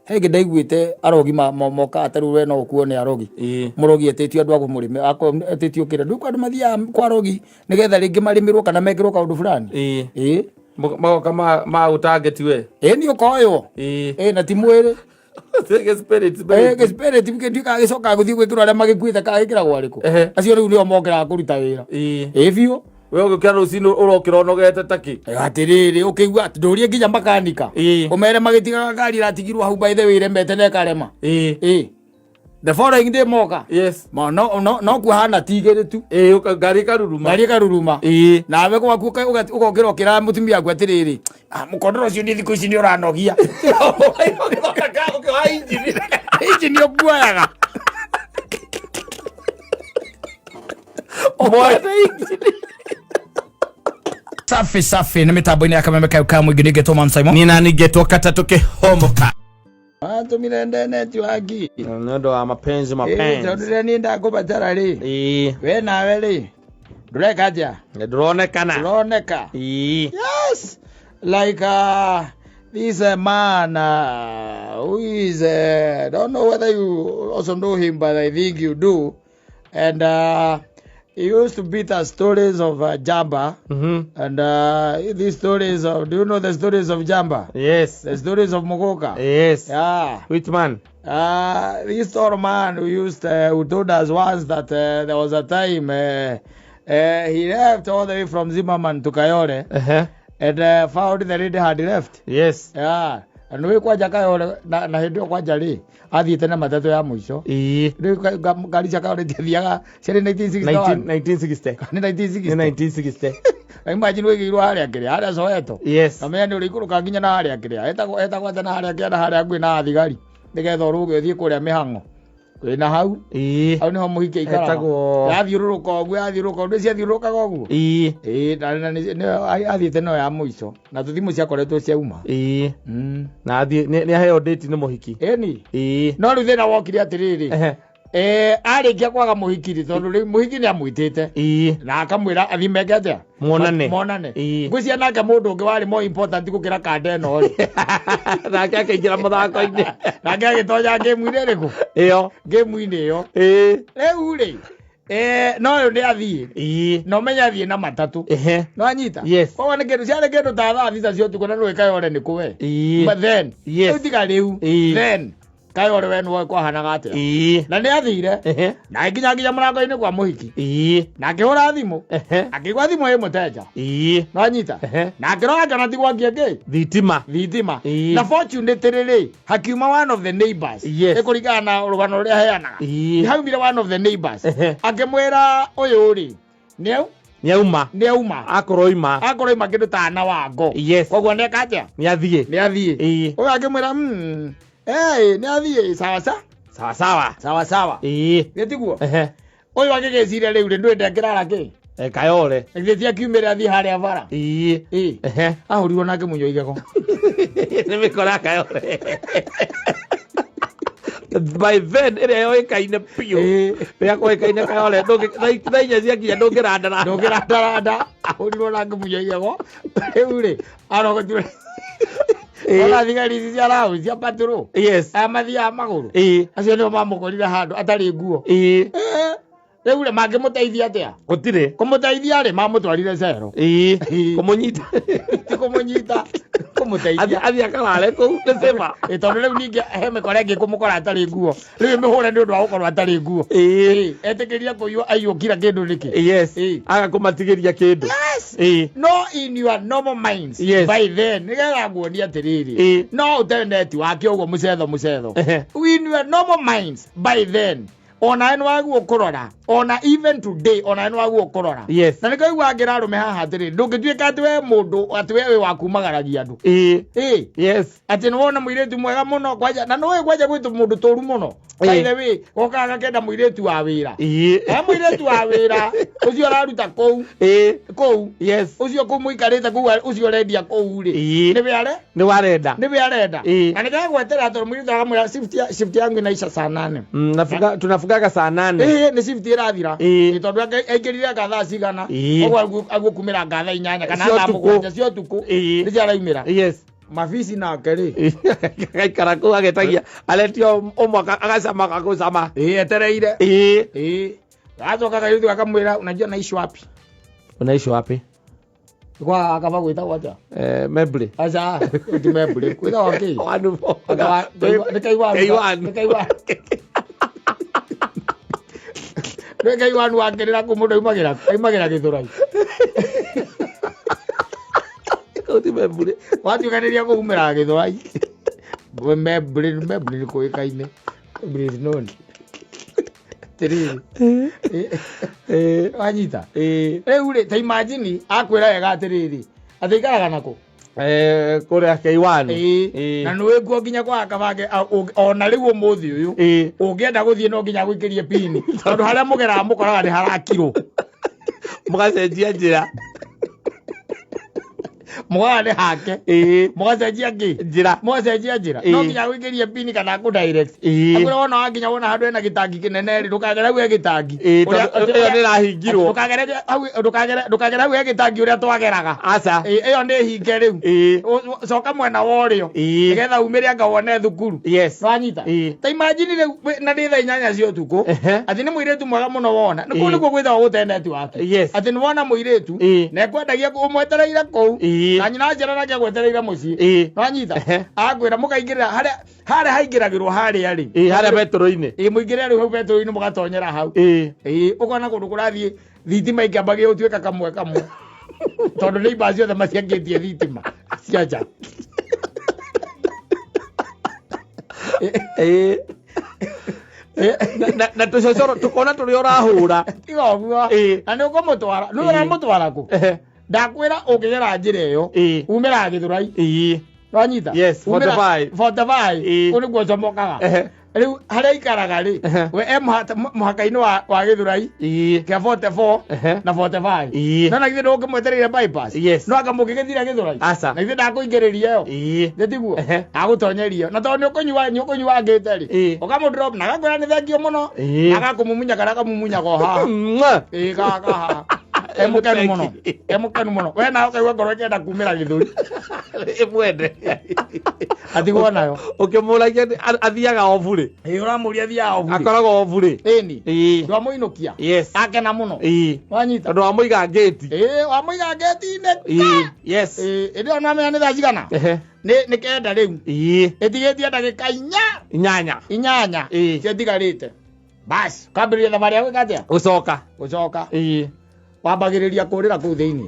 hege ndaiguite arogi moka ataruwe no kuone arogi murogi etetio andu agumurime etetio kire ndu kwandu mathia kwa arogi nigetha ringi marimirwo kana mekirwo kaundu fulani magoka ma utarget we ni ukoyo na timwire spirit bike kagicoka guthii gwikirwo aria magikuite kagikiragwo ariku acio riu nio mokiraga kuruta wira biu we ugikira rucini urokira onogete taki atiriri ukigua ndurie nginya makanika umere magitigaga ngari ratigirwo hau by the way remete na karema the following day moka no kuhana tigere tu ngari karuruma nawe gwaku ugokira okira mutumia gwa atiriri mukondoro cio ni thiku ici ni uranogia injini okuayaga safi na mitambo-ini ya Kameme ka mwingi ningetwo Man Simon ni na ningetwo Katatu Kihomoka atumire ndene wagi ndo wa mapenzi ndire ni ndakubatara ri we nawe ri ndureka atia ndroneka yes like this man who is don't know whether you also know him, but I think you do. And he used to beat us stories of Jamba. And these stories of, do you know the stories of Jamba? Yes. The stories of Mogoka? Yes. Yeah. Which man? This old man who told us once that there was a time he left all the way from Zimmerman to Kayore. And found the lady had left. Yes. Yeah. And we kwa Kayore na hindu kwa jari athiete na matatu ya mwisho. Riu ngari cia Kayore thiaga ciri 1960. Ni 1960. Imagine we girwa haria kire haria Soweto. Yes. Kamenya ni urikuruka nginya na haria kire. Etagwa tena haria kire na haria ngui na thigari. Nigetha uruge uthie kuria mihango. Kwina hau au niho muhike ikara yathiururuka oguo ndu ciathiururukaga oguo na athiete no ya muico na tuthimu ciakoretwo ciauma na ni aheo date ni muhiki no riu thina wokire atiriri arikia kwaga muhikiri tondu riu muhiki ni amwitite na akamwira athimeke atia monane ngwiciria nake mundu ungi wari more important gukira kanda eno ri nake akaingira muthako-ini nake agitonya game-ini iriku game-ini iyo riu ri no yo ni athie no menya athie na matatu no anyita kwa ni kindu ciare kindu ta thaa thita cio tuko na no Kayore ni kuwe but then tiga riu then Kayore we no kwa hanaga atia na ni athire na nginya murango-ini kwa muhiki na akihura thimu akigwa thimu ye muteja no anyita na akirora kana tigwa ngienge thitima na fortunately hakiuma one of the neighbors ekuringana na rugano ria heanaga haumire one of the neighbors akimwira uyu ri niauma akoroima kindu ta na wango koguo ne kaja ni athie uyu akimwira ni athie sawa getiguo uyu agigeciria riu ri ndwende ngirara ki Kayore ngitia kiumira athie haria bara ahurirwo nake munyo igego ni mikora Kayore by then ere yo ikaine pio ya ko ikaine Kayore ndainya ciakinya ndungiranda ahurirwo nake munyo igego riu ri arogotire ona thigari ici cia rau cia patro amathia maguru acio nio mamukorire handu atari nguo riu ri mangimuteithia atia gutire kumuteithia ri mamutwarire cero kumunyita kumuteithia athia karare kou ndesema tondu riu ningi he mikore ngi kumukora atari nguo riu mihure ni undu wa gukorwo atari nguo etikiria kuyo ayukira kindu niki agakumatigiria kindu no in your normal minds by then nigetha nguonia atiriri no utendeti wake uguo mucetho in your normal minds by then ona eno wagu okorora ona even today ona eno wagu okorora na niko igwa ngirarume haha atiri ndungituika ati we mundu ati we wakumagaragia andu ati no wona muiretu mwega muno kwaja na no we kwaja gwitu mundu toru muno by the way okaga kenda muiretu wa wira muiretu wa wira ucio araruta kou ucio kumuikarite kou ucio rendia kou ri ni warenda na nikagwetera tondu muiretu akamwira shift yangu inaisha saa 8 tunafugaga saa 8 ni shift irathira tondu aingirire gathaa cigana ogwo agukumira gathaa 8 kana thaa 7 cio tuku ni cia raumira mabici nake rĩ gaikara kũu agetagia aletio omwaka agacama gagũcama etereire gacoka kayuthi gakamwĩra unajua naishi wapi unaishi wapi kwa akaba gwĩtagwo atĩa Mebre aca uti Mebre gwĩtagwo kĩ wanubo Ngai wanu wakerera kũ mũndũ aimagĩra Gĩthũrai uti Mebre watiganĩria kũumĩra Gĩthũrai Mebre nĩ kũĩkaine Mebre is known tiriri wanyita rĩu rĩ ta imagine akwĩra wega atĩrĩrĩ atĩ ikaraga nakũ kũrĩa K1 na nĩwe kuo nginya kwa akabange ona rĩu ũmũthĩ ũyũ ũngĩenda gũthiĩ no nginya gwĩkĩrie pini tondũ harĩa mũgeraga mũkoraga nĩ harakirwo mũgacenjia njĩra mwana hake mwacenjia njĩra no nginya gwĩkĩrie pini kana ku direct akũrwo wona wanginya wona handũ hena gĩtangi kĩnene rĩ ndũkagera gwe gĩtangi ũrĩa nĩ rahingirwo ndũkagera gwe gĩtangi ũrĩa twageraga aca ĩyo nĩ hinge rĩu coka mwena wa ũrĩo nĩgetha umĩre anga wone thukuru wanyita ta imagine rĩu na nĩ thaa 8 cia ũtukũ atĩ nĩ mũirĩtu mwega mũno wona nĩkuo nĩkuo gwĩtagwo gũtendeti wake atĩ nĩ wona mũirĩtu na ekwendagia ũmwetereire kũu na nyina njĩra nake agwetereire mũciĩ wanyita akwĩra mũkaingĩrĩra harĩa haingĩragĩrwo harĩa rĩ harĩa betũrũ-inĩ mũingĩrĩre rĩu hau betũrũ-inĩ mũgatonyera hau ũkona kũndũ kũrathiĩ thitima ikĩambagia gũtuĩka kamwe tondũ nĩ imba ciothe maciangĩtie thitima cia nja na tũcocoro tũkona tũrĩa ũrahũra tiga ũguo na nĩ ũkũmũtwara nĩ ũramũtwara kũ ndakwĩra ũngĩgera njĩra ĩyo umĩra Gĩthũrai wanyita 45 ũnĩguo comokaga rĩu harĩa ikaraga rĩ we mũhaka-inĩ wa Gĩthũrai kĩa 44 na 45 no na githĩ ndũngĩmwetereire bypass no anga mũngĩgĩthira Gĩthũrai na githĩ ndakũingĩrĩria ĩyo gĩtiguo agũtonyeria na tondũ nĩ ũkũnyua ngĩte rĩ ũkamũdrop na agakwĩra nĩ thengio mũno na agakũmumunya kana akamumunyaga haha kaka emũkenu mũno we nawe ũkaigua ngoro ĩkĩenda kumĩra Gĩthũri ĩmwende atigwo nayo ũkĩmũragia athiaga o burĩ ũramũria athiaga o burĩ akoragwo o burĩ ĩni ndwamũinũkia akena mũno wanyita tondũ wamũiga ngĩti wamũiga ngĩti-inĩ ĩndĩ ona menya nĩ thaa cigana nĩ kenda rĩu ĩtigĩtie ndagĩka 8 ciatigarĩte basi kwambĩrĩria thabarĩ ya gwĩka atĩa gũcoka wambagĩrĩria kũrĩra kũu thĩinĩ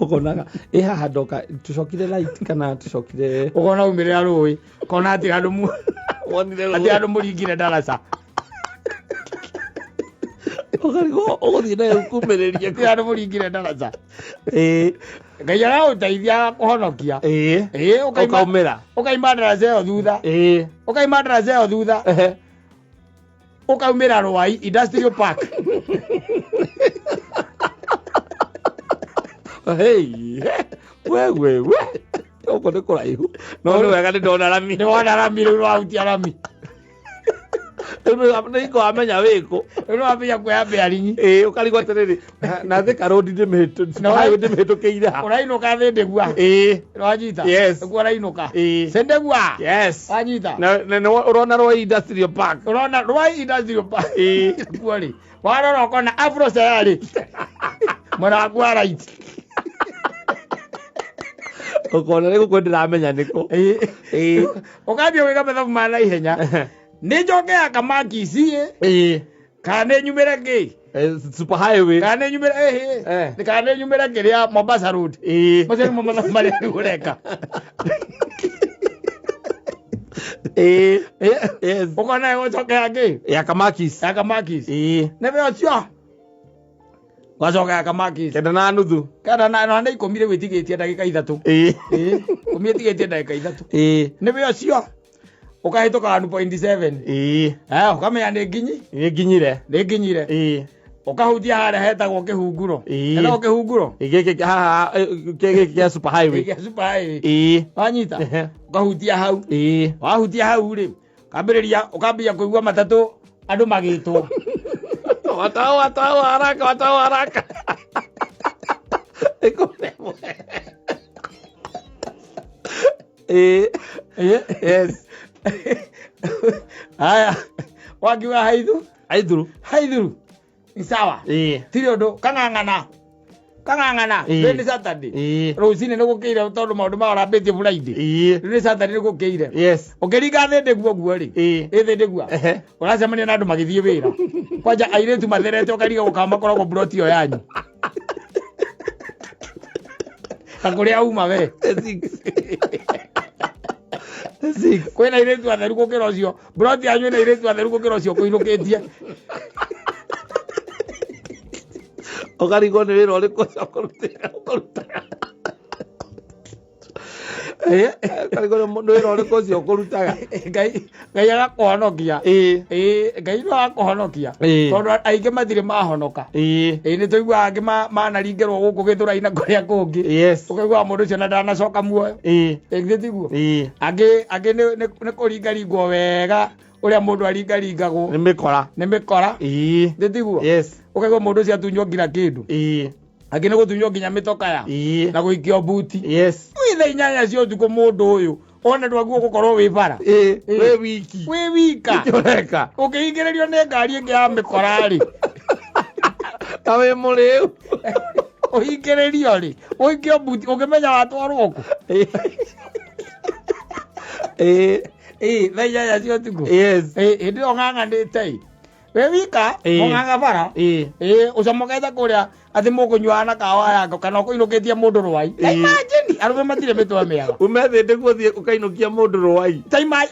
ũkonaga haha ndoka tũcokire light kana tũcokire ũkona umĩrĩra rũĩ kona atĩ andũ mũringire ndaraca ũgũthiĩ nayo kumĩrĩria andũ mũringire ndaraca Ngai agagũteithia kũhonokia ũkaima ndaraca ĩyo thutha ũkaumĩra Rũai Industrial Park wewe ũko nĩ kũraihu no nĩ wega nĩ ndona rami rĩu rwahutia rami nĩiko wamenya wĩkũ rĩu wamenya kuoya bearingi ũkarigwo atĩrĩrĩ na Thika Road ndĩmĩhĩtũkĩire ha ũrainũka thĩ ndĩgua wanyita nĩguo ũrainũka cendegua wanyita ũrona Rũai Industrial Park kuo rĩ warora ũkona Afro Sayari mwena waku wa right ũkona nĩ gũkũ ndĩramenya nĩkũ ũkambia gwĩka mathabu ma naihenya nĩ njokea Kamakisi kana nĩ nyumĩre ngĩ super highway kana nĩ nyumĩre kĩrĩa Mombasa Road macio nĩmo mathabu marĩa ũreka ũkona gũcokea ngĩ ya Kamakisi nĩwe ũcio gacokea Kamakisi kenda na nuthu na ikũmire wĩtigĩtie ndagĩka 3 ũmie tigĩtie ndagĩka 3 nĩwe ũcio ũkahĩtũka 1.7 ũkamenya nĩ nginyire ũkahutia harĩa hetagwo kĩhunguro hetagwo kĩhunguro gĩkĩ super highway wanyita ũkahutia hau wahutia hau rĩ ũkambĩrĩria kũigua matatũ andũ magĩtwo watao haraka Yes. Haya. Wakiwa haidhuru. Ni sawa. Tiri ndo kangangana. Ni Saturday. Rosine no gukira tondu maundu ma orambite Friday. Ni Saturday no gukire. Yes. Ukiriga thende guo ri. Thende guo. Uracemania na andu magithie wira. Kwanja airetu matherete ukariga gukama koragwo broti yo yanyu. Kakuria uma we. Kwena iretu atheru gukira ucio. Broti yanyu na iretu atheru gukira ucio kuinukitie. Okarigo ni wira uri kosa kuruta. Karigo no wira uri kosa kurutaga. Ngai agakuhonokia. Ngai no agakuhonokia. Tondu aingi mathire mahonoka. Ni tuigua angi manaringerwo guku githura-ina kuria kungi. Ukaigua mundu ucio na ndanacoka muoyo. Ngitiguo. Angi ni kuringaringwo wega uria mundu aringaringagwo. Ni mikora. Ngitiguo. Ukaigua mundu ucio atunywo nginya kindu. Angi ni gutunywo nginya mitoka ya. Na guikio buti. Withe inyanya cio tuko mundu uyu. Ona ndwaguo gukorwo wi bara. We wika. Njoreka. Ukiingirerio ni ngari ingi ya mikora ri. Kawe muriu. Uingirerio ri. Uikio buti ukimenya watwarwo ku. Inyanya cio tuko. Ndio ng'ang'anite. We wika ng'ang'a bara. Ucamokete kuria ati mukunywana kawa yako kana kuinukitie mundu rwai. Imagine arume matire mitwa miaga. Umethinde guthie ukainukia mundu rwai.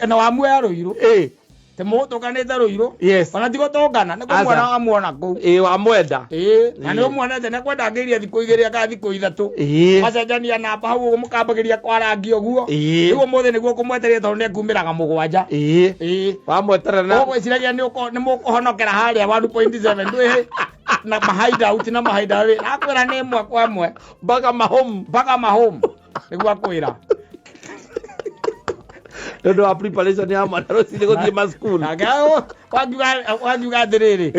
Na wamuoya ruiru. Te mutu kanite ruiru. Ona tigo tongana ni kumwana wa muona ku. Wamwenda. Na ni umwonete ne kwenda ngiria thiku igiri aka thiku ithatu. Macenjania namba hau umukambagiria kwarangi oguo. Nigo mothe niguo kumweteria tondu ne kumiraga mugwanja. Wamweterera. Ugwiciragia ni mukuhonokera haria 1.7 ndwi na mahaida out na mahaida we akwira ni mwe kwa mwe baga mahome niguo akwira ndio preparation ya mwana rosile guthie ma school agao wagiuga ndiriri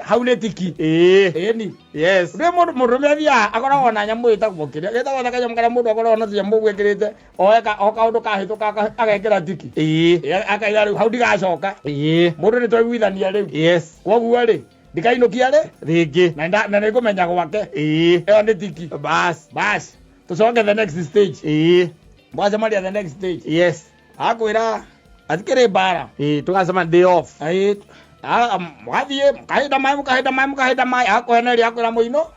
haune tiki ni yes ndio mundu methia akoragwo na nyamu itagwo kiria getagwo thaka nyamu kana mundu akoragwo na nyamu gwikirite oka undu kahituka agekira tiki akaira riu hau ndigacoka mundu ni twiguithania riu yes koguo ri ndikainukia ri ringi na nikumenya gwake iyo ni tiki bas tucoke the next stage mwaje mali the next stage yes akwira atikire bara tukasema day off mwathie kahida mai akwena akwira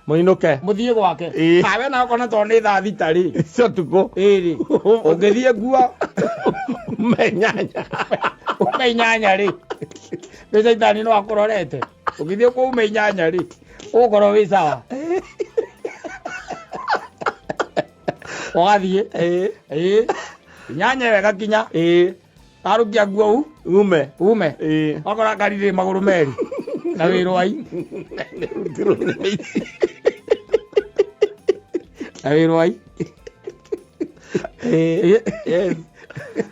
muinuke muthie gwake awe na kona tonde tha thitari cio tuko ri ungithie gua umenyanya ri Beza itani no akurorete ugithie ku umenyanya ri ukoro wi sawa Wathie nyanya wega kinya arukia guo ume akora karire maguru meri na wirwai wirwai yes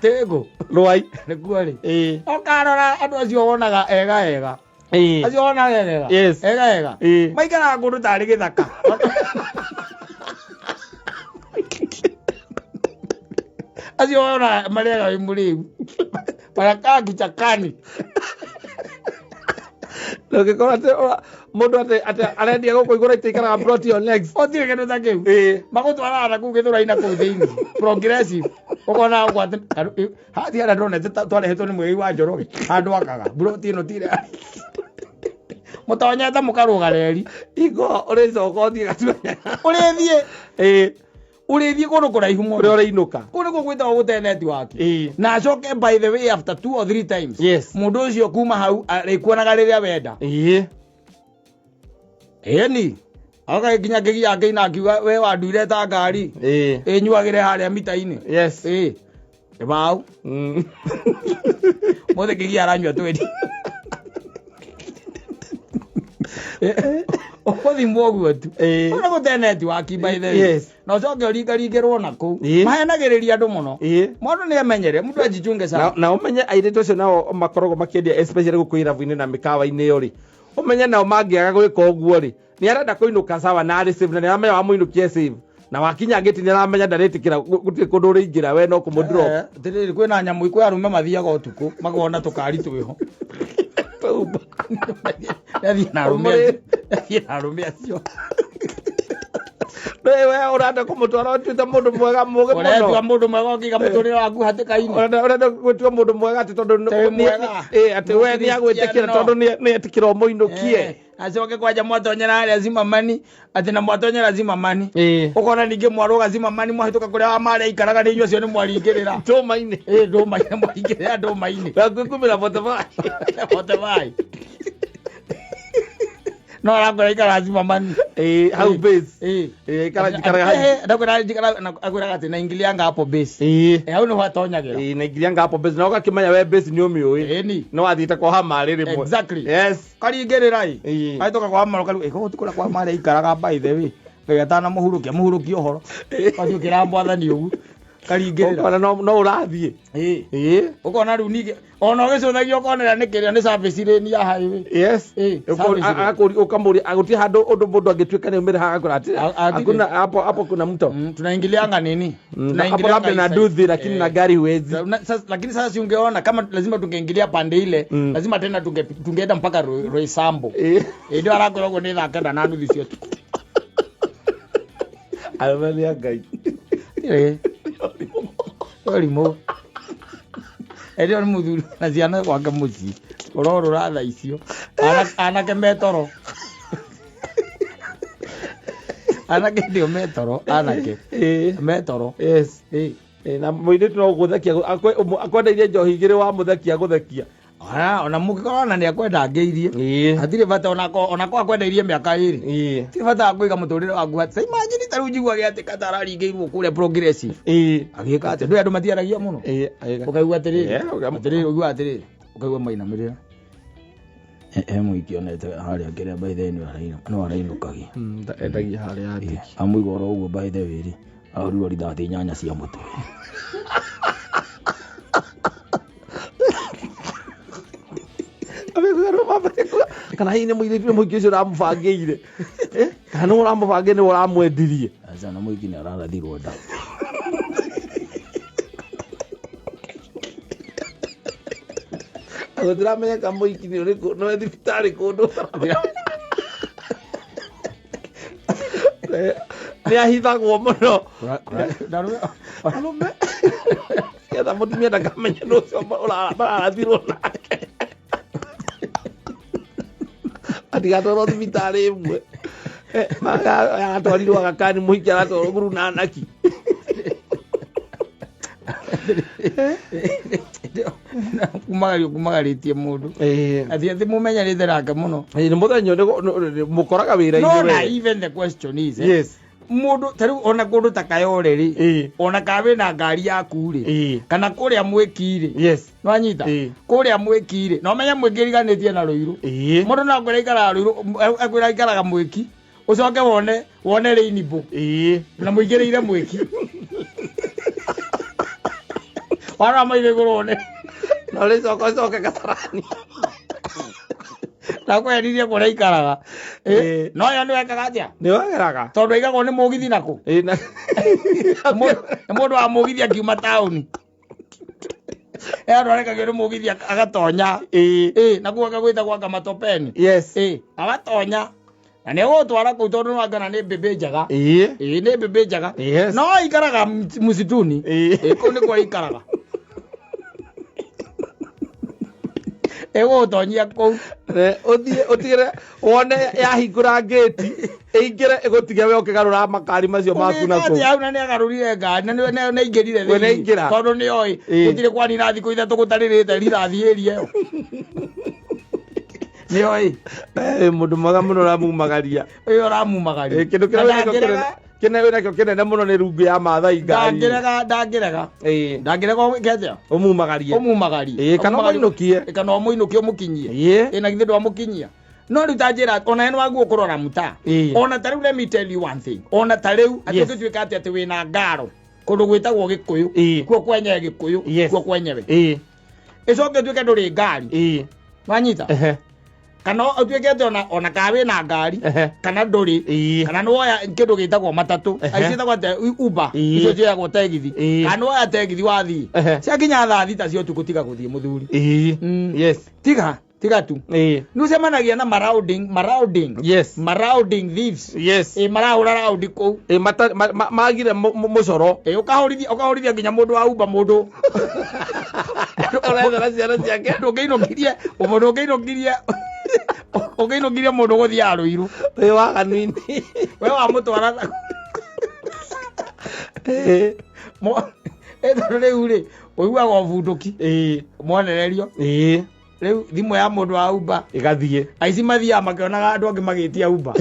tego rwai niguo ri okarora andu acio wonaga ega acio wonaga ega maikara ngundu tari githaka acio wona marega imuriu para kichakani Loke kora te mundu ate arendia guko igura itikara brought your legs. Otire kendo take. Magutwara na ku githura ina ku thiini. Progressive. Ukona ugwate hati ara ndone tware hetwo ni mwei wa njoroge. Handu akaga. Brought ino tire. Mutonyete mukaruga reri. Igo uricoka uthie gatuanya. Urithie. Urithie kundu kuraihu muno. Uri urainuka. Kundu gugwita gute network. Na acoke by the way after 2 or 3 times. Yes. Mundu ucio kuma hau arikuonaga riria wenda. Ni. Aka ginya gigia ngeina akiuga we wanduire ta ngari. Nyuagire haria mita-ini. Yes. Ebau. Mothe gigia aranyua twendi. Okothi mwoguo tu. Ona gute network by the way. Yes. Na ucoke uringaringirwo naku. Mahenagiriria andu muno. Mundu ni amenyere, mundu ajichunge sana. Na umenye airite ucio nao makoragwo makiendia especially guku irabu-ini na mikawa-ini yo ri. Umenye nao mangiaga gwika uguo ri. ni arenda kuinuka sawa na ari save na niramenya wa muinukie save na wakinya gate niramenya ndaretikira guti kundu ringira we no kumudrop tiriri kwina nyamu ikwe arume mathiaga utuku magona tukari twiho yathi na rume acio wewe urenda kumutwara tuta mundu mwega muge muno urenda mundu mwega ngiga muturire waku hatikaini urenda gwetua mundu mwega ati tondu ati we ni agwetikira tondu ni etikira muinukie acoke kwaja mwatonyera ari azima mani ati na mwatonyera azima mani ukona ninge mwaroga azima mani mwahituka kuria wa mari ikaraga ni nyocio ni mwaringirira ndomaine ndomaine mwaringirira ndomaine wakukumira botebai no rakora ikara azima mani how base ikara ndakora akora ati na ingilianga hapo base au no watonyagira na ingilianga hapo base na ukakimenya we base ni umiui no athita kwa hamari rimwe exactly yes karingirira aitoka kwa hamari karu iko tukura kwa hamari ikaraga by the way ngatana muhurukia uhoro kathi kirambwathani ugu karingirira ona no urathie ukona riu nige ona ugicuthagia ukonera nikiria ni service reni ya highway yes akuri ukamuri aguti hado undu mundu angituika ni umira hakura ati hakuna hapo kuna mto tunaingilianga nini tunaingilia labda na duthi lakini na gari huwezi lakini sasa ungeona kama lazima tungeingilia pande ile lazima tena tungeenda mpaka Roysambu ndio arakorogwo ni thakenda na nduthi cio alvalia gai orimo ndio muthuri na ciana gwake muci urorora tha icio anake metoro anake ndio metoro anake metoro yes na mwinde no guthekia akwenda ile njohi igire wa muthekia guthekia ona mukikorana ni akwenda ngeirie atire bata onako akwenda irie miaka iri ti bata kuiga muturire waku sai imagine taru jigwa giate katarari ngeirwo kure progressive agika ate ndu andu matiaragia muno ukaigwa atiri ugwa atiri ukaigwa maina mirira muikionete haria kiria by the way no arainukagia endagia haria ati amuiga oro uguo by the way auri ori thati nyanya cia mutu kana hine muirithire muikio uramubangire kana uramubangire ni uramwendirie aca na muiki ni ararathirwo nda agotiramenya ka muiki ni uriku no thibitari kundu ni ahithagwo muno arume ketha mutumia ndakamenya no cio urarathirwo nake atigatwarwo thibitari imwe agatwarirwo agakani muhiki agatwarwo Guru Nanaki kumagaritie mundu athi mumenyerete nake muno ni muthenya mukoraga wira-ini no even the question is yes mundu tari ona kundu takayore ri ona kawe na ngari yaku ri kana kuria mwikire yes no anyita kuria mwikire no menya mwikiriganitie na ruiru mundu no ngore ikara ruiru akwira ikaraga mwiki ucoke wone rainbow na muigirire mwiki wara maire gorone no le coke katarani takweririe kuria ikaraga no yo ni wekaga atia ni wegeraga tondu igagwo ni mugithi naku mundu wa mugithi akiuma tauni andu arekagio ni mugithi agatonya nakuo akagwita gwaka matopeni yes agatonya na ni gutwara kuu tondu wangana ni mbembe njega ni mbembe njega no ikaraga musituni kuu ni kwa ikaraga gutonyia kuu utigire wone yahingura gate ingire igutige we ukigarura makari macio maku na kuu au na ni agarurire ngari na ni ingirire thini tondu ni oi gutire kwani na thiku ithatu gutaririte rirathi area yo ni oi mundu mwega muno ramumagaria uyu ramumagaria kindu kiria wina kio kinene muno ni rungu ya mathai ngari ndangirega ketia umumagarie kana muinukie umukinyie na githe ndwamukinyia no riu tanjira ona eno wagu ukurora muta ona tariu let me tell you one thing ona tariu atituika ati wina ngaro kundu gwitagwo Gikuyu kuo kwenye Gikuyu kuo kwenyewe icoke tuike nduri ngari wanyita kana utuikete ona kawe na ngari kana nduri kana noya kindu gitagwo matatu aici tagwo Uber icio ciagwo tegithi kana noya tegithi wathi cia kinya thaa thita cio tukutiga guthie muthuri yes tiga tu nucemanagia na marauding yes marauding thieves yes marahura raudi ku magire mucoro ukahurithia nginya mundu wa Uber mundu oretha ciana ciake ndungiinogirie mundu guthia aruiru we waganini we wa mutwara riu ri uiguaga ubunduki mwonererio riu thimu ya mundu wa Uber igathie aici mathia makionaga andu angi magitia Uber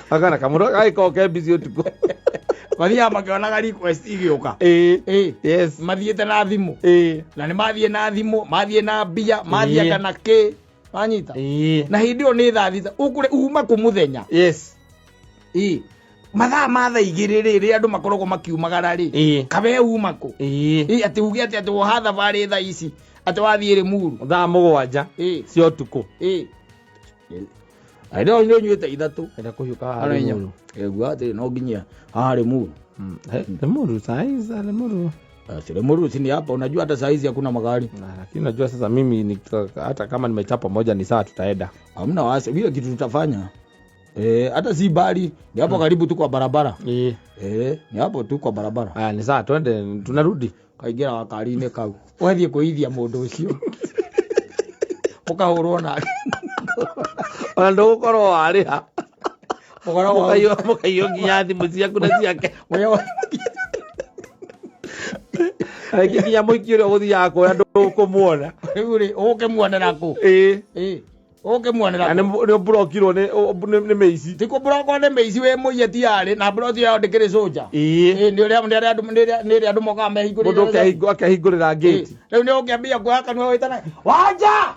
agana kamuro gaiko ke busy utuko mathia makionaga request igiuka yes mathiete na thimu na ni mathie na thimu mathie na mbia mathie kana ki manyita na hindi o ni thaa thita ukure uma ku muthenya yes mathaa ma thaa igiri riri andu makoragwo makiumagara ri kabe uma ku ati uge ati woha thabari thaa ici ati wathie Limuru thaa mugwanja cio tuko aido nyo nyuite ithatu enda kuhiuka Limuru egwa ati no nginya ha Limuru Limuru saiza Limuru Limuru sini hapa unajua hata saizi hakuna magari lakini unajua sasa mimi hata kama nimechapa moja ni saa tutaenda hamna wasi vile kitu tutafanya hata si bali ni hapo karibu tu kwa barabara ni hapo tu kwa barabara ni saa twende tunarudi kaingira wakari-ini kau wathie kuithia mundu ucio ukahurwo na ona ndugukorwo wariha mukaio nginya thimu ciaku na ciake nginya muiki uria guthiaga kuria ndukumuona riu ri ukimuonera ku ukimuonera ni blokirwo ni meici tiko blokwo ni meici we muiye tiari na blokio yao ndikiri soja ni ria andu moka mehingurira mundu akahingurira gate riu ni ukiambia kuoya kanua witana wanja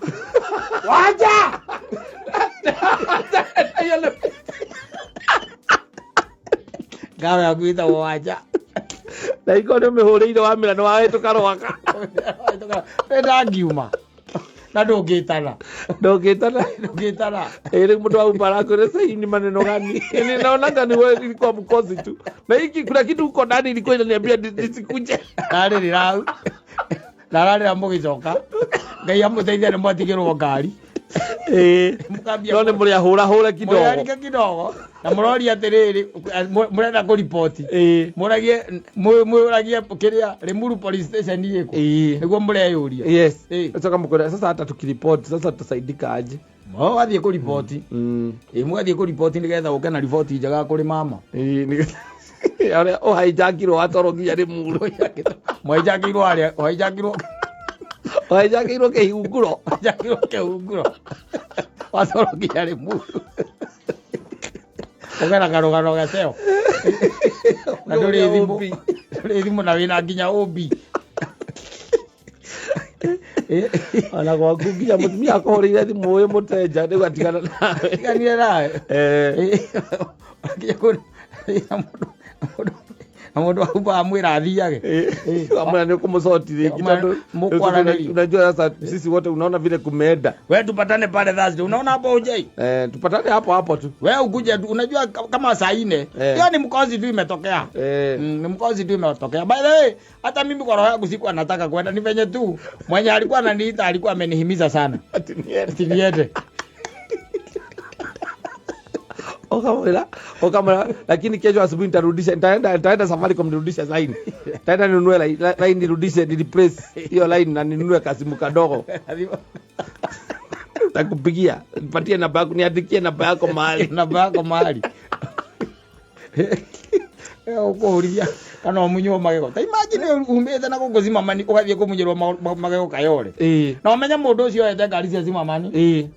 gawe aguita wanja na iko ni mihuriire wa mira ni wahituka rwaka enda ngiuma na ndungitana ere mundu au barako sasa ni maneno gani ninaona ni wewe ilikuwa mkosi tu na hiki kuna kitu uko ndani ilikuwa inaniambia nisikuje ndari rau ndari amugicoka ngai amuteithia ni mwatigirwo ngari mukambia no muri ahura kidogo na murori atiriri murenda ku report muragie kiria Limuru police station yiko niguo mureyuria yes sasa mukora sasa hata tukireport sasa tutasaidika aje wathie ku report mwathie ku report nigetha uke na report njega kuri mama ara haijakirwo atoro nginya Limuru haijakirwo kehunguro watoro nginya Limuru ogera garogaro gateo na nduri thimu na wina nginya obi ana kwa kugia mutumia akorire thimu we muteja ndi gatigana nawe ganire nawe mundu auba amwira athiage amana ni kumusotithia kitandu unajua sasa sisi wote unaona vile kumeenda wewe tupatane pale Thursday unaona hapo ujai tupatane hapo tu wewe ukuje unajua kama saa 4 hiyo ni mkozi tu imetokea ni mkozi tu imetokea by the way hata mimi kwa roho yangu siku anataka kwenda ni venye tu mwenye alikuwa ananiita alikuwa amenihimiza sana ati niende okamera lakini kesho asubuhi nitarudisha nitaenda Safaricom nirudishe line nitaenda ninunue line nirudishe replace hiyo line na ninunue kasimu kadogo takupigia nipatie namba yako niandikie namba yako mahali uko uria kana omunyo magego ta imagine umbete na kuguzima mani ugathie kumunyirwo magego kayore na umenya mundu ucio ete ngari cia zima mani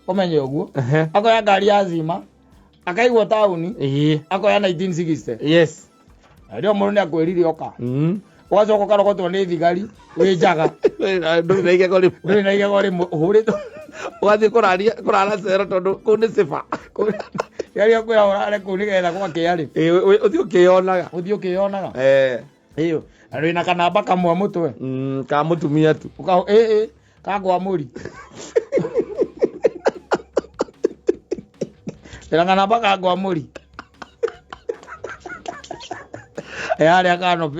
umenye uguo akoya ngari ya zima akaigwo tauni akoya 1960 yes ndio mundu ni akwirire oka wacoka karogotwo ni thigari winjaga ndu naige gori hurito wathi kurara cero tondu ku ni sifa yari akwira urare ku ni getha kwa kiari uthio kiyonaga iyo ari na kanamba kamwe mutwe ka mutumia tu kagwa muri Elangana baka kagwa muri Yale akano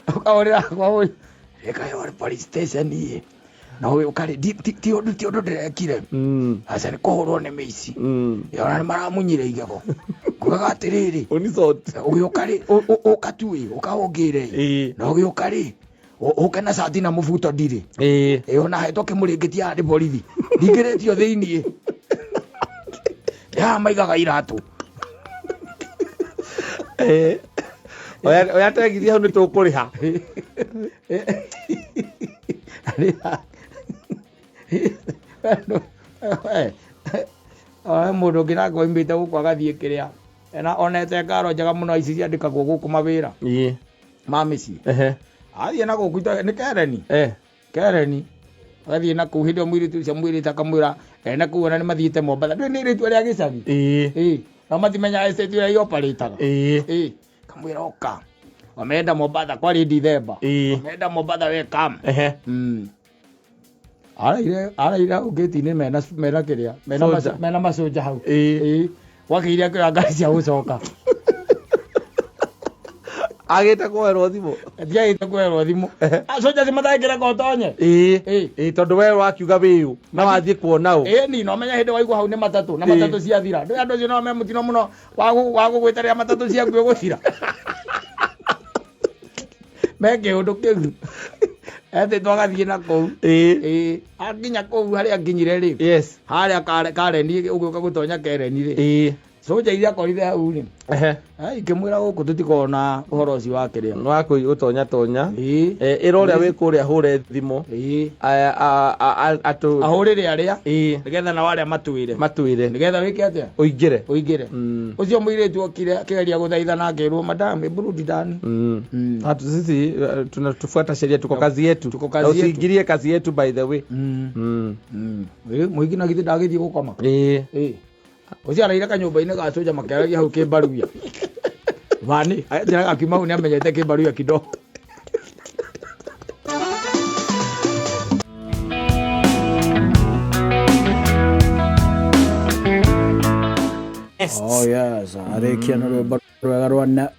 Akaorera kwa uri Eka yore police station iye Na uwe ukari ti odo direkire Asa ni kohoro ne meisi Yora ni mara munyire igako Kukaga terere Unisote Uwe ukari Okatui Okahogere Na uwe ukari Okena sati na mufuto dire Ona hetoke muregetia hadi bolithi Digeretio theini Ya maigaga iratu Oya tegithia hau ni tukuriha Mundu ngira ngoimbite guku agathie kiria na onete ngaro njega muno ici ciandikagwo guku mawira ma mici athie na guku ni Kereni Kereni agathie na kuu hindi mwiritu cia mwirita kamwira na kuu ona ni mathiite Mombasa ndui ni ritu ria gicagi na matimenya estate ria ioparitaga kamwira oka wameenda Mombasa kwa December wameenda Mombasa we kam Ara ugeti-ini mena kiria mena masoja hau wakiria kwa ngari cia gucoka agita kwerwo thimu agita kwerwo thimu soja cimathakira gotonye tondu we wakiuga biu na wathie kuona u ni no menya hindi waigua hau ni matatu na matatu cia thira ndu andu cio no me mutino muno wa gugwitaria matatu cia nguo gucira meke undu kiu ete twagathie na kou akinya kou haria nginyire ri haria Kareni uguka gutonya Kereni ri soja iria korithe hau ni ikimwira guku tutikona uhoro ucio wa kiria no wa gutonya tonya iroria wi kuria hure thimu atu ahurire aria nigetha na waria matuire nigetha wike atia uingire ucio muiritu okire akigeria guthaithana akirwo madam burudi ndani hatu sisi tunatufuata sheria tuko kazi yetu usiingirie kazi yetu by the way muigina githi ndagithie gukoma ucio araire kanyumba-ini ga soja makeragia hau kimbaruia vani njira gakiuma hau ni amenyete kimbaruia kidogo Oh yes, arekia no rwimbo rwega rwana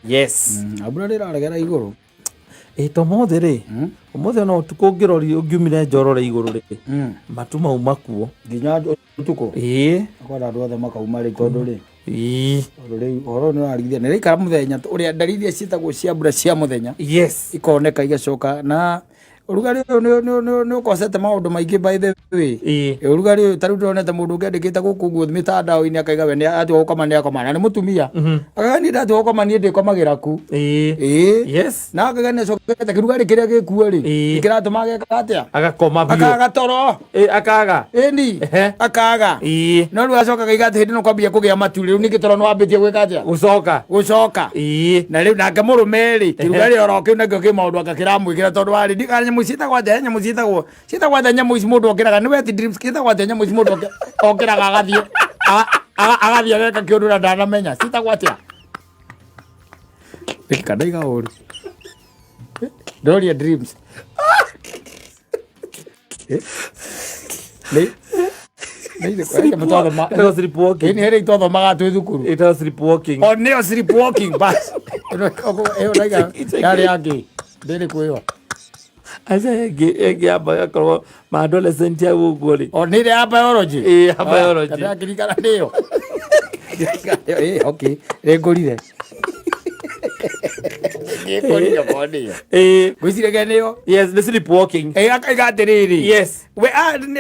abura riraregera iguru tomothe ri umothe no tukungirori ungiumire njorore iguru ri matu mau makuo nginya utuko akwara andu othe makauma ri tondu ri ri horo no arigithia ni rikara muthenya uria ndarithia ciitagwo cia mbura cia muthenya ikoneka igacoka na urugari ni ukosete maundu maingi by the way urugari taru ndonete mundu ngendikite guku guo mitandao-ini akaiga we ni ati gukoma ni akoma na ni mutumia akaga ni ndati gukoma ni ndikomagira ku na akaga ni cokete kirugari kiria gikuo ri ikiratuma geka atia agakoma bio akaga toro akaga ni akaga no ru acoka gaiga ati hindi no kwambia kugia matu riu ningi toro no ambitie gwika atia gucoka na riu nake murume ri kirugari oro kiu nakio ki maundu akakiramwikira tondu wari ndikanya musitagwa thenya musitagwa thenya muici mundu okiraga niwe ti dreams kitagwa thenya muici mundu okiraga agathie weka kiundu na ndanamenya sitagwa atia ikadaiga uri Doria dreams It was sleepwalking. Ini heri todo magatu thukuru. It was sleepwalking. Oh, neo sleepwalking bas. Eyo daiga yari yake ndiri kuiwa asa ege aba akoro ma adolescent ya ugoli o ni de biology biology kada kirikana ndio okay regorire ngekoriga bodi gusirega nio yes the sleepwalking akaiga tiriri yes we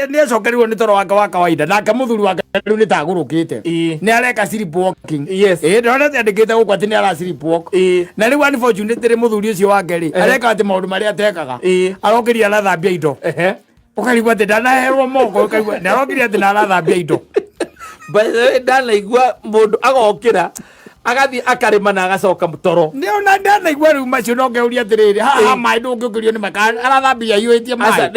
ni cokerirwo ni toro wake wa kawaida nake muthuri wake riu ni tagurukite ni areka sleepwalking yes ndonete andikite guku ati ni ara sleepwalk na riu unfortunately muthuri ucio wake ri areka ati maundu maria atekaga arokiria na thambia indo ukarigwa ati ndanaherwo moko ukarigwa ni arokiria ati na thambia indo by the way ndanaigua mundu agokira agathi akarima na agacoka mutoro ni ona ndanaigua riu macio no ngeuria atiriri haha mai ndungiukirio ni makana arathambia yuitie mai asa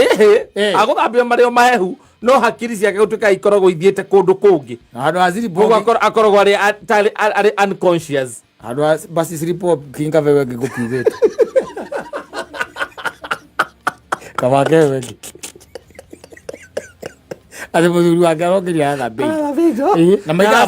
aguthambia mario mahehu no hakiri ciake gutuika ikoragwo ithiete kundu kungi andu a sleepwalking akoragwo ari unconscious andu a basi sleepwalking kavewe ngikukiugite Kamake wengi. Ate muthuri wake arokiria thambi. Na maika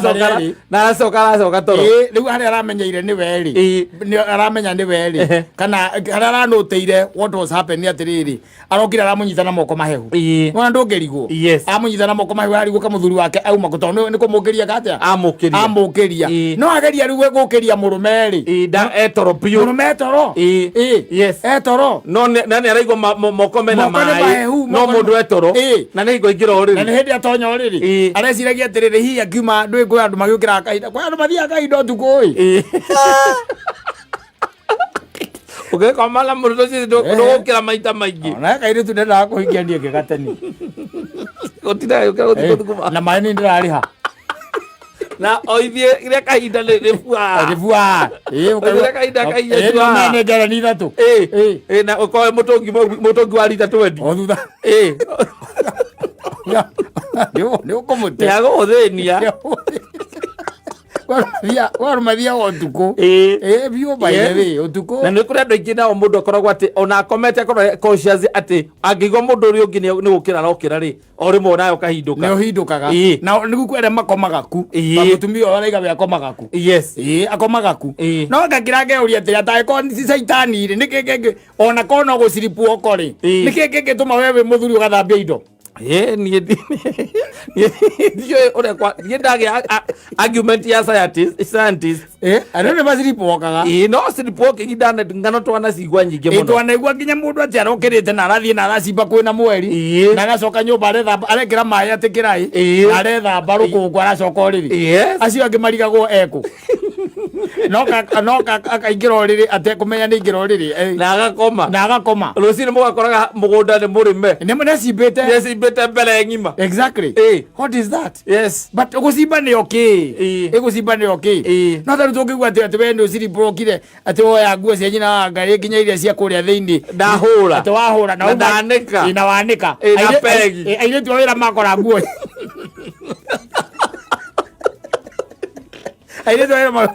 na aracoka toro. Riu hari aramenyeire ni weri. Ni aramenya ni weri. Kana hari aranoteire what was happening atiriri. Arokira aramunyita na moko mahehu. Mwana ndongerigwo. Amunyita na moko mahehu hari guka muthuri wake auma gutono ni kumukiria katia. Amukiria. No ageria riu gukiria murume ri. Da etoro piu. Murume etoro. Yes. Etoro. No nani araigwa moko mena mai. No mundu etoro. Na ni go igira oriri. Hindi atonya oriri areciragia atiriri hihi akiuma ndui kwi andu magiukira kahinda kwi andu mathiaga kahinda utuku ugikomala mundu ucio ndugukira maita maingi ona kairitu ndendaga kuhingia ndie ngigateni na mai ni ndirariha na oithie ria kahinda ribua kahinda kahinda ni ngara ni thatu na ukoe mutungi wa rita 20 o thutha ni ukomutea yago thenia warumathia utuku biu baire utuku na ni kuri andu aingi nao mundu akoragwo ati ona akomete akorwo conscious ati angigwo mundu uri ungi ni gukira arokira ri o rimwe nayo kahinduka ni uhindukaga na ni gukwere makomaga ku bamutumia oraiga be akomaga ku akomaga ku no ngakira ngeuria ati ataiko ni saitani ri nikenge ona kono guciripu okori nikenge tuma wewe muthuri ugathambia indo niye ore kwa ndage argument ya scientist anone basiripo okaga no siripo kigidana ngano twana sigwa nyinge muno twana igwa kinya mundu ati arokirite na arathie na aracimba kwina mweri na agacoka nyumba arekira mai atikirai aretha baruku aracoka oriri acio angi marigagwo eko no akaingira oriri atekumenya ni ingira oriri na agakoma rucini mugakoraga mugunda ni murime ni munecimbite mbele ngima exactly what is that yes but gucimba ni okay gucimba ni okay no tari tungigwa ati we ndo ciri brokire ati oya nguo cia nyina ngari kinya iria cia kuria thiini ndahura ati wahura na ndanika ina wanika na pegi aire tu wira makora nguo aire tu wira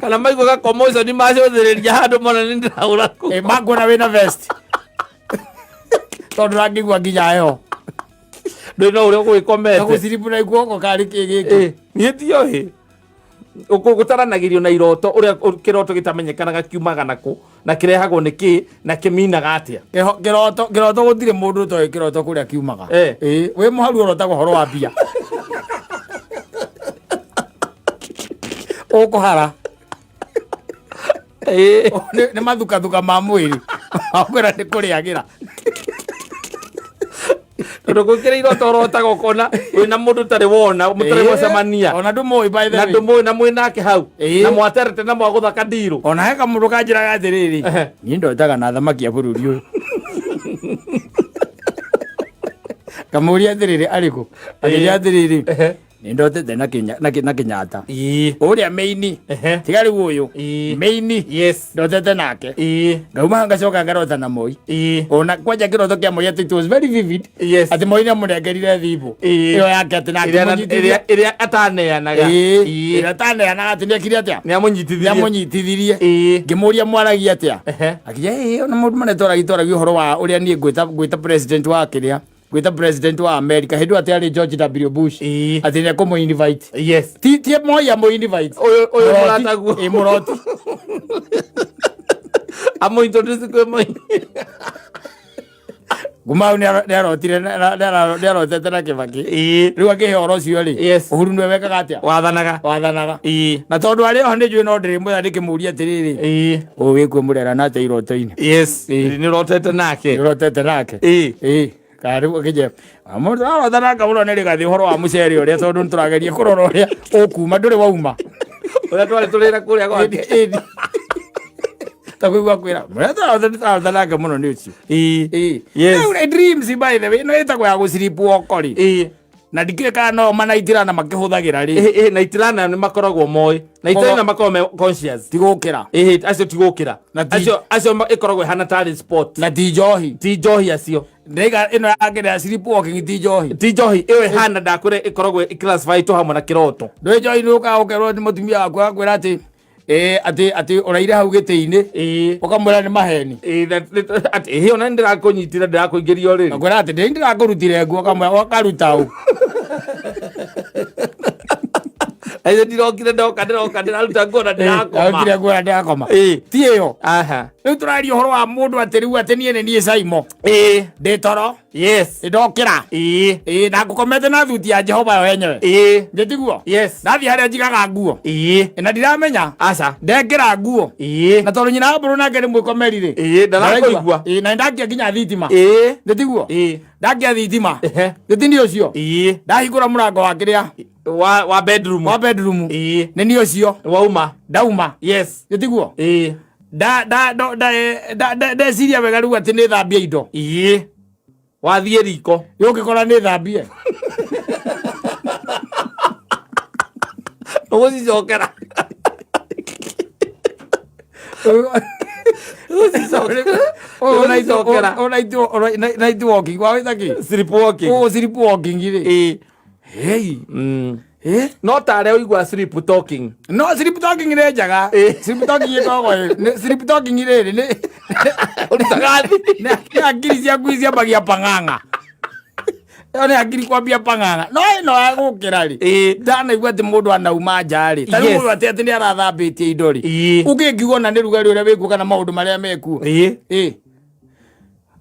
kana maigo ga komoizo ni macothereria handu mona ni ndiraura ku magona wina vest tondu rangigwa nginya yo ndino uria gwikomete guciripu na iguoko kari kigiki nie tiohi ukugutaranagirio na iroto uria kiroto gitamenyekanaga kiumaga naku na kirehagwo niki na kiminaga atia kiroto gutire mundu toy kiroto kuria kiumaga we muharu urotagwo horo wa bia ukuhara ni mathukathuka ma mwiri akwira ni kuriagira ndugukira iroto rotaga ukona wina mundu tari wona mutare mwacemania ona ndumoi by the way na ndumoi na mwinake hau na mwaterete na mwaguthaka ndiru ona heka mundu kanjiraga atiriri ni ndotaga na thamaki ya bururi uyu kamuria atiriri ariku akija atiriri ni ndotete na kinyata uria meini tigari uyu meini ndotete nake ngauma ngacoka ngarota na moi ona kwanja kiroto kia moi ati it was very vivid ati moi ni amurengerire thibu iyo yake ati nake iria ataneanaga iria ataneanaga ati niekire atia ni amunyitithirie ngimuria mwaragia atia akija ona mundu manetoragio horo wa uria nie gwita president wa kiria gwita president wa America hindu ati ari George W Bush ati ne komo invite ti moya mo invite oyo muratagu muroti amo introduce ko mo gumau ne arotete na Kibaki riu akihe oro cio ri uhuru nwe wekaga atia wathanaga na tondu ari o ndi jwe no ndiri mwe ndikimuria atiriri o wikwe murera na ate iroto-ini ni rotete nake karibu kije amundu arothana kamuno ni rigathi horo wa muceri uria tondu nturageria kurora uria ukuma nduri wauma uria twari turira kuria gwake takwigua kwira arothana kamuno ni ucio dreams by the way no itagwo ya guciripu okori na ndikire kana no manaitirana makihuthagira ri na itirana ni makoragwo moi na itirana makoragwo conscious tigukira acio tigukira acio ikoragwo hana talent sport na ti njohi acio ndega ino yagira siripu walking ti njohi iwe hana ndakure ikoragwo classify to hamwe na kiroto ndo njohi nuka ukerwo ni mutumia wakwa akwira ati ati uraire hau giti-ini ukamwira ni maheni ati ona ndirakunyitira ndirakuingiria uri ngwira ati ndirakurutire nguo ukamwira wakaruta u ayo ndirokire ndoka ndiraruta nguo na ndirakoma ti iyo riu turaria uhoro wa mundu ati riu ati nie Saimo ndi toro ndokira na ngukomete na thuti ya Jehova yo yenyewe nditiguo nathi haria njigaga nguo na ndiramenya ndekira nguo na tondu nyina wa mburu nake ni mwikomeri ri ndarakuigua na ndakia nginya thitima nditiguo ndakia thitima gitindi ucio ndahingura murango wa kiria wa bedroom ni ni ucio ndauma nditiguo ndeciria wega riu ati ni thambia indo wathie riko yukikora ni thambie ugicokera sleepwalking ri no tare uigua sleep talking sleep talking ni njaga sleep talking ikogo sleep talking ri ni uritaga ni akiri ciaku ciambagia pang'ang'a ni akiri kwambia pang'ang'a no agukira ri ndanaigua ati mundu anauma nja ri tari mundu ati ni arathambitie indo ri ukingiuga na ni rugari uria wikuo kana maundu maria mekuo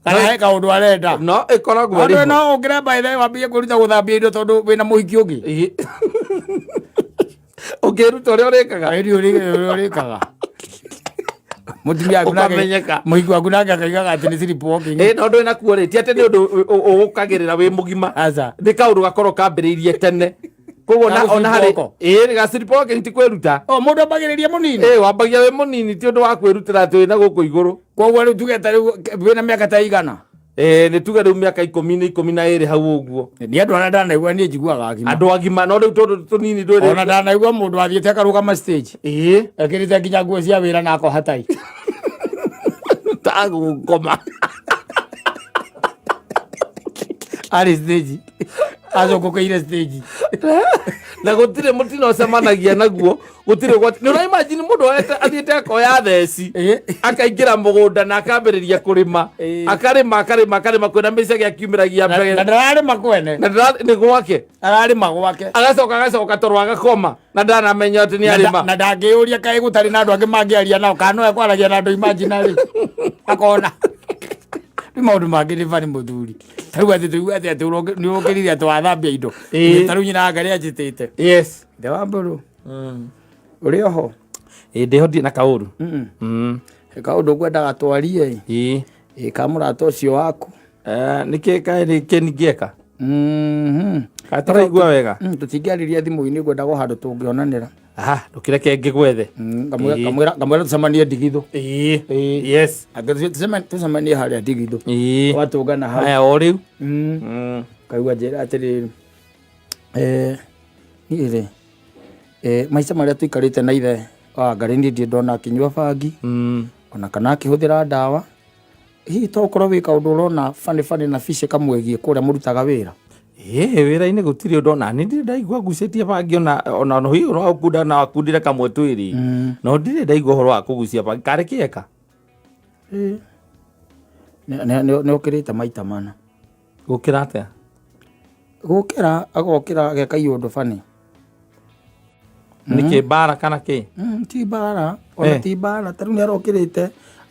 kana he kaundu arenda no ikoragwo ri no ukire baithe wambie kuruta guthambia indo tondu wina muhiki ungi ukiruta uria urikaga uria urikaga mutumia ukamenyeka muhiki waku nake akaigaga ati ni sleepwalking no ndwina kuo ri ti ati ni undu ugukagirira wi mugima ni kaundu gakorwo kambiriirie tene koguo ona hari ga sleepwalking ti kwiruta mundu ambagiriria munini wambagia wi munini ti undu wa kwirutira ati wina guku iguru koguo riu tugeta riu wina miaka ta igana ni tuge riu miaka 12 hau uguo ni andu ana ndanaigua ni njiguaga agima andu agima no riu tondu tunini ndwire ona ndanaigua mundu athiete akarugama stage ekirite nginya nguo cia wira na ako hatai tagukoma ari stage azokokeire stage na gutire mutino semanagia naguo gutire gwati ni imagine mundu athiete akoya theci akaingira mugunda na akambiriria kurima akarima kwena mbica giakiumiragia mbere na ndararima kwene na ni gwake ararima gwake agacoka toro agakoma na ndanamenya ati ni arima na ndangiuria kai gutari na andu angi mangiaria nao kana ekwaragia na andu imaginary akona ni maundu mangi ni bari muthuri tariu ati tuigua ati ni ukirire ati wathambia indo tariu nyina ngari ajitite nde wa mburu uri oho ndiho ndi na kauru kaundu ngwendaga twarie kamurata ucio waku niki ningieka kataraigua wega tutingiariria thimu-ini ngwendaga handu tungionanira ndukireke ngigwethe ngamwira tucemanie Ndigithu tucemanie haria Ndigithu watungana hau o riu kaigua njira atiriri niĩ maica maria tuikarite na ithe wa Ngai ndie ndona akinyua bangi ona kana akihũthĩra ndawa hihi to ũkorwo wĩ kaũndũ ũrona bani na bice kamwegie kũrĩa mũrutaga wĩra wĩra-inĩ gũtirĩ ũndũ ona nĩ ndirĩ ndaigua ngucĩtie bangi ona hihi no ũkunda na wakundire kamwe twĩrĩ no ndirĩ ndaigua ũhoro wa kũgucia bangi karĩ kĩeka nĩ ũkĩrĩte maita mana gũkĩra atĩa agokĩra geka iũndũ bani nĩkĩ mbara kana kĩ ti mbara ona ti mbara tarĩu nĩ arokĩrĩte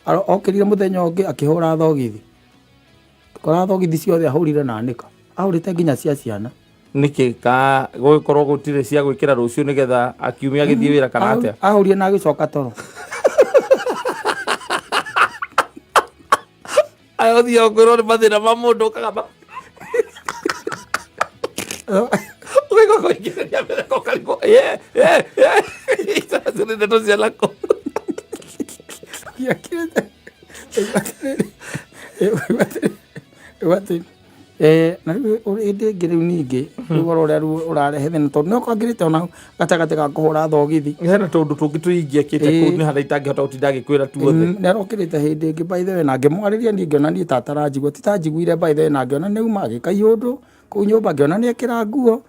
okĩrire mũthenya ũngĩ akĩhũra thogithi kora thogithi ciothe ahũrire na anĩka ahũrĩte nginya cia ciana nĩkĩ ka gũgĩkorwo gũtirĩ cia gwĩkĩra rũciũ nĩgetha akiumia agĩthiĩ wĩra kana atĩa ahũrire na agĩcoka toro ayothiĩ okwĩrwo nĩ mathĩna ma mũndũ ũkagamba ũgĩko kũingĩrĩria mbere kokarigwo ndeto cia nako na rĩu ĩndĩ ngĩ rĩu ningĩ ũhoro ũrĩa ũrarehe thĩna tondũ nĩ ũkangĩrĩte ona gatagatĩ ga kũhũra thogithi hena tũndũ tũngĩ tũingĩakĩte kũu nĩ harĩa itangĩhota gũtinda agĩkwĩra tuothe nĩ arokĩrĩte hĩndĩ ĩngĩ by the way na ngĩmwarĩria niĩ ngĩona niĩ ta ataranjigua ti ta njiguire by the way na ngĩona nĩ uma agĩka iũndũ kũu nyũmba ngĩona nĩ ekĩra nguo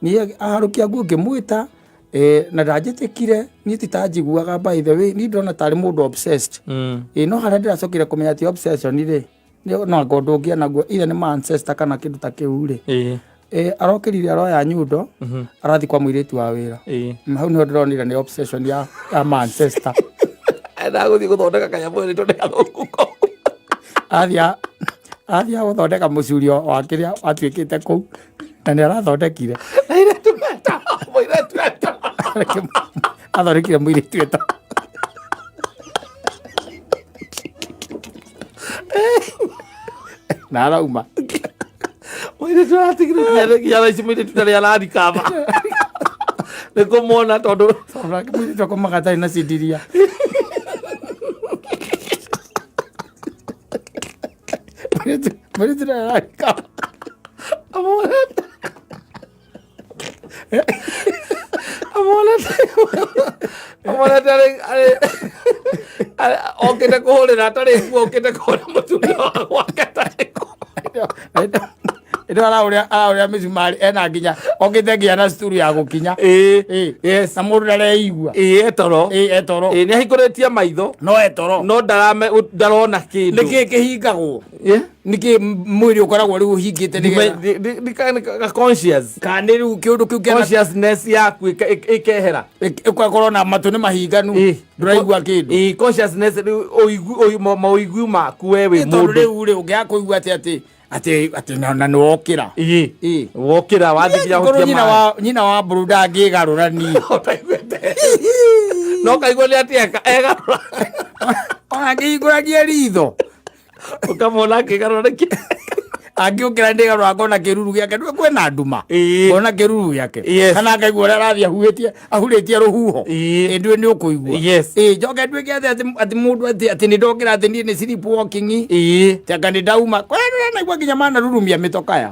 niĩ aharũkia nguo ngĩmwĩta na ndajitikire ni titanjiguaga by the way ni ndona tari mundu obsessed no haria ndiracokire kumenya ti obsession ri no ngondogia naguo ile ni ancestor kana kindu ta kiu ri arokirire aroya nyundo arathi kwa muiritu wa wira hau ni ndironire ni obsession ya ancestor ndaguthi guthondeka kanyamu ni tondeka thukuko athia guthondeka mucurio wa kiria atwikite kuu na ni arathondekire athondekire muiritu eto na arauma muiritu atigire ya raici muiritu ndari arari kama niko mona tondu muiritu akomaga tari na cindiria muiritu ndari arari kama amona tare okite kuhurira tari okite kuhura mutumia wake tari ito arauria micumari ena nginya okite nginya na cituru ya gukinya yes na mundu ndareigua etoro ni ahinguritie maitho no etoro no ndarona kindu niki kihingagwo niki mwiri ukoragwo riu hingite ni conscious kandi riu kiundu kiu kena consciousness yaku ikehera ikakorwo na matu ni mahinganu nduraigua kindu consciousness mauigui maku wewe mundu riu ungiakuigua ati na niwokira wokira wathikia hutia nyina wa buruda ngigarura ni no kaigwa ni atieka egarura ona ngiguragia ritho ukamona kigarura angiukira ndigarura ngona kiruru giake ndwe kwena nduma ngona kiruru giake kana ngaigua uria arathi ahuritie ruhuho ndwe ni ukuigua njoke ndwike ati mundu ati ni ndokira ati ni sleepwalking tianga ni ndauma kwena naigua nginya mana rurumia mitokaya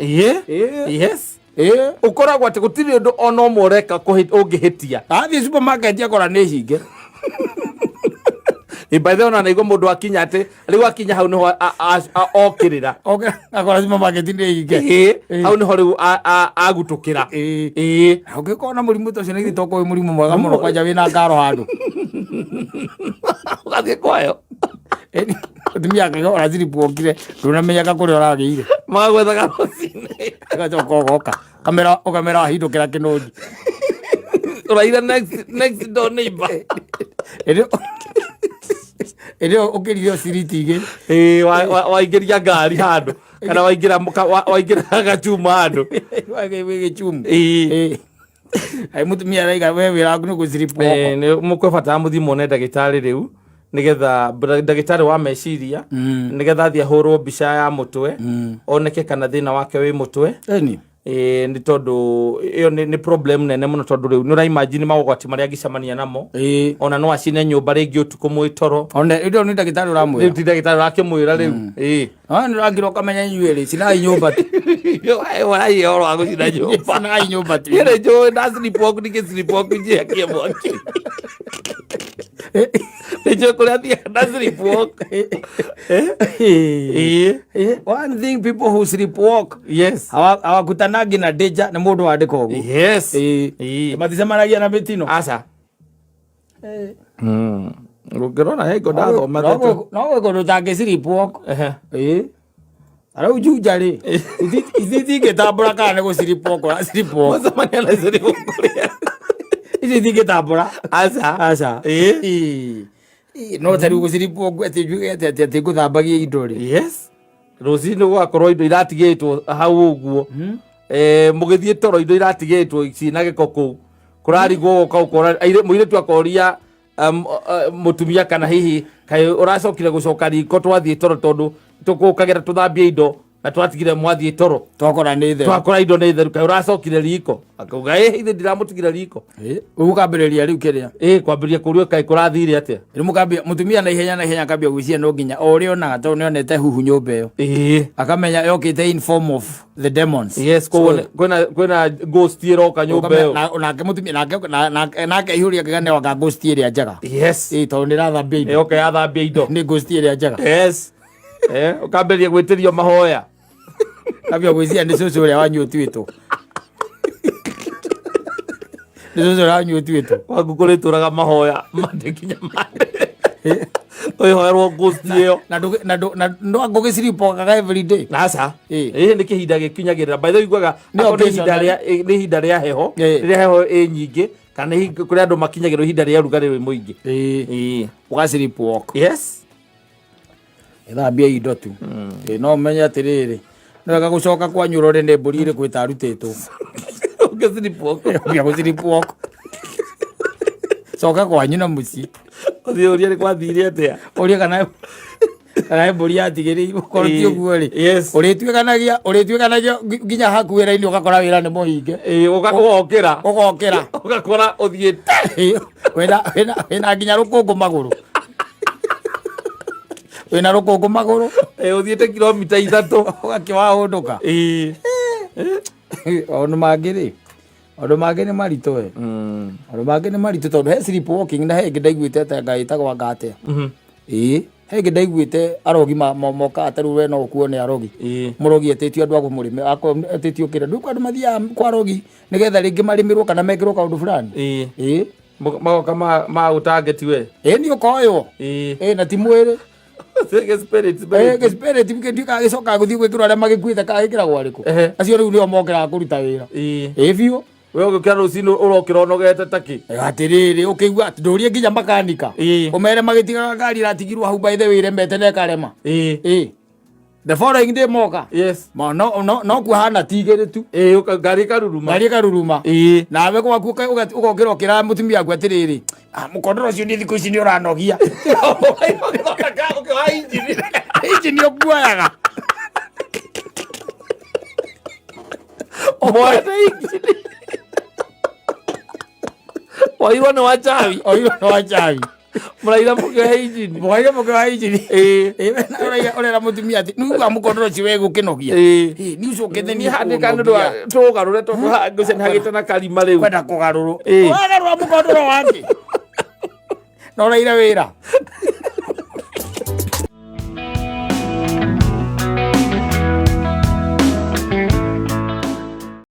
ukoragwo ati gutiri undu ona umwe ureka ungihitia athi supermarket akora ni hinge by the way naigua mundu akinya ati riu akinya hau niho okirira akora supermarket ni hinge hau niho riu agutukira ungikona murimu ucio ni gitoko wi murimu mwega muno kwanja wina ngaro handu ugathie kwayo atumia akagora sleepwalkire ndunamenyaga kuria uragiire magagwethaga rucini agacoka ugoka ukamera wahindukira kinunji uraira next door neighbor ĩrĩa ũkĩrio ciriti waingĩria ngari handũ kana waingĩra gachuma handũ gĩchumu mũtumia araiga we wĩra waku nĩ gũciripwo nĩ mũkwĩbatara mũthiĩ muone ndagĩtarĩ rĩu nigetha ndagĩtarĩ wa meciria nigetha athiĩ ahũrwo mbica ya mũtwe oneke kana thĩna wake wĩ mũtwe ni tondu iyo ni problem nene muno tondu riu ni imagine magogwati maria ngicamania namo ona no acine nyumba ringi utuku mwitoro ona indo ni ndagitari uramwira ti ndagitari rakimwira riu ni rangiro kamenya nyuere cina nyumba wala yoro ago cina nyumba cina nyumba tu ile jo na sleepwalk ni sleepwalk je akia mwaki Ejo kulia na sleepwalk one thing people who sleepwalk hawakutanagi na danger ni mundu wandika uguo maticemanagia na mitino aca ngirona hego ndathoma no gwĩkũndũ ũtangĩ sleepwalk arau junja rĩ ithi tingĩtambũra kana nĩ gũ sleepwalk mũcemania na sleepwalk ici tingĩtambũra aca no tarĩu gũ sleepwalk atĩ ngũthambagia indo rĩ rũcinĩ gũgakorwo indo iratigĩtwo hau ũguo mũgĩthiĩ toro indo iratigĩtwo cina gĩko kũu kũrarigwo mũirĩtu akoria mutumia kana hihi kai uracokire gucoka riko twathiĩ toro tondu tukukagera tuthambie indo na twatigire mwathiĩ toro twakora nĩ theru twakora indo nĩ theru kai uracokire riko akauga ithe ndiramutigire riko ũgũkambĩrĩria rĩu kĩrĩa kwambĩrĩria kũrĩa kai kũrathire atĩa rĩu mũkambia mutumia na ihenya kambia gwĩcia no nginya o ũrĩa onaga tondũ nĩonete huhu nyũmba ĩyo akamenya yokĩte in form of the demons kwĩna ghost ĩroka nyũmba ĩyo nake mutumia nake ihũria kĩgane waka ghost ĩrĩa njega tondũ nĩrathambia indo yoka yathambia indo nĩ ghost ĩrĩa njega ũkambĩrĩria gwĩtĩrio mahoya kambia gwĩcia nĩ cũcũ ũrĩa wanyu ũtuĩtwo nizo ranyu twetu wagukore turaga mahoya mande kinya mande oi hoerwo ghost iyo na ndo agoge siripo kaga every day nasa ni kihinda gikinyagirira by the way gwaga ni hinda ria heho ria heho nyingi kana kuri andu makinyagirwo ihinda ria rugari rwi muingi ugasiripo walk yes ithambia indo tu no menya atiriri no gucoka kwanyu rore ne mburi iri kwita arutitwo ugasiripo walk coka kwanyu na muci uria ni kwathire atia uria kana mburi atigiri ukorotio guori uritwikanagia nginya haku wira-ini ugakora wira ni muhinge ugakira ugakora uthie wina nginya rukungu maguru wina rukungu maguru uthiete kilomita 3 ugakiwahunduka ondu mangĩ nĩ maritũ ondu mangĩ nĩ maritũ tondũ he sleep walking na he ĩngĩ ndaiguĩte ata ngaĩtagwo ngate he ĩngĩ ndaiguĩte arogi moka atarũ we no ũkuo nĩ arogi mũrogi etĩtio andũ a kũmũrĩmĩra etĩtio kĩrĩa rĩu andũ mathiaga kwa arogi nĩgetha rĩngĩ marĩmĩrwo kana mekĩrwo kaũndũ fulani magoka ma ũtangeti we nĩ ũkoywo na ti mwĩrĩ spirit mkĩnduĩka gĩcokaga gũthiĩ gwĩkĩrwo arĩa magĩkuĩte kagĩkĩragwo arĩkũ acio rĩu nĩo mokĩraga kũruta wĩra biũ we ũgĩkĩra rũcinĩ ũrokĩra ũnogete takĩ atĩrĩrĩ ũkĩigua ndũrie nginya makanika ũmere magĩtigaga ngari ĩratigirwo hau by the way ĩremete na ĩkarema the following day moka no kuhana tigĩrĩ tu ngari ĩkaruruma nawe gwaku ũgokĩra ũkĩra mũtumia aku atĩrĩrĩ mũkondoro ũcio nĩ thikũ ici nĩ ũranogia injini ũkuoyaga wairwo nĩ wachawi mũraira mũkĩohe injini ũrera mũtumia atĩ nĩuga mũkondoro ũcio we gũkĩnogia nĩ ũcũkĩthenie handĩka nĩ tũgarũre tondũ ngũcia nĩ hagĩte na karima rĩu kwenda kũgarũrwo wagarũra mũkondoro wake na ũraire wĩra